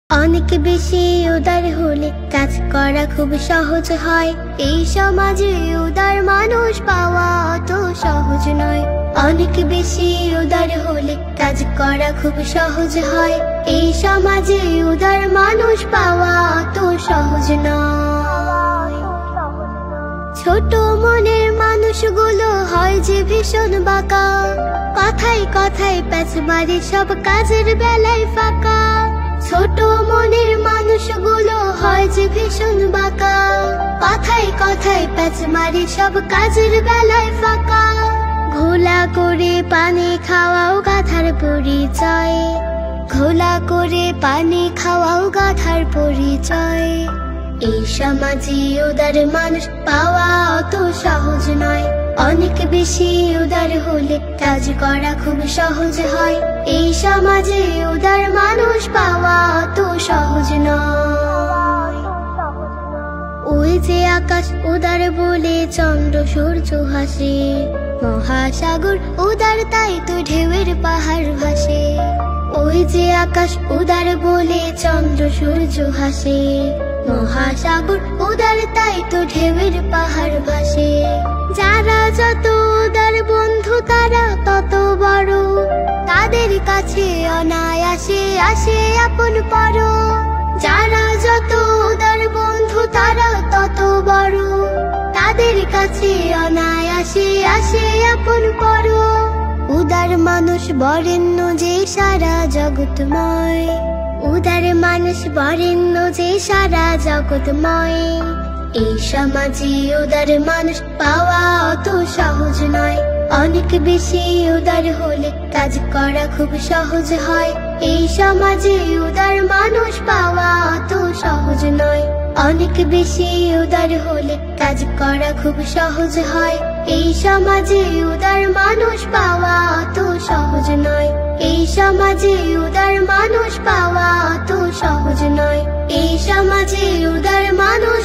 অনেক বেশি উদার হলে কাজ করা খুব সহজ হয়। এই সমাজে উদার মানুষ পাওয়া অত সহজ নয়। অনেক বেশি উদার হলে কাজ করা খুব সহজ হয়। এই সমাজে উদার মানুষ পাওয়া অত সহজ নয়। ছোট মনের মানুষগুলো হয় যে ভীষণ বাঁকা, কথায় কথায় প্যাচ মারে সব কাজের বেলায় ফাঁকা। ছোট মনের মানুষগুলো হয় যে ভীষণ বাঁকা, কথায় কথায় প্যাচ মারে সব কাজের বেলায় ফাঁকা। ঘোলা করে পানি খাওয়াও গাধার পরিচয়, ঘোলা করে পানি খাওয়াও গাধার পরিচয়। এই সমাজে উদার মানুষ পাওয়া অত সহজ নয়। অনেক বেশি উদার হলে কাজ করা খুব সহজ হয়। এই সমাজে উদার মানুষ পাওয়া অত সহজ নয়। ওই যে আকাশ উদার বলে চন্দ্র সূর্য হাসে, মহাসাগর উদার তাই তো ঢেউয়ের পাহাড় ভাসে। ওই যে আকাশ উদার বলে চন্দ্র সূর্য হাসে, মহাসাগর উদার তাই তো ঢেউয়ের পাহাড় ভাসে। যারা যত উদার বন্ধু তারা তত বড়, তাদের কাছে অনায়াসে আসে আপন পর। যারা যত উদার বন্ধু তারা তত বড়, তাদের কাছে অনায়াসে আসে আপন পর। উদার মানুষ বরেণ্য যে সারা জগৎময়, উদার মানুষ বরেণ্য যে সারা জগৎময়। এই সমাজে উদার মানুষ পাওয়া অত সহজ নয়। অনেক বেশি উদার হলে কাজ করা খুব সহজ হয়। এই সমাজে উদার মানুষ পাওয়া অত সহজ নয়। অনেক বেশি উদার হলে কাজ করা খুব সহজ হয়। এই সমাজে উদার মানুষ পাওয়া অত সহজ নয়। এই সমাজে উদার মানুষ পাওয়া অত সহজ নয়। এই সমাজে উদার মানুষ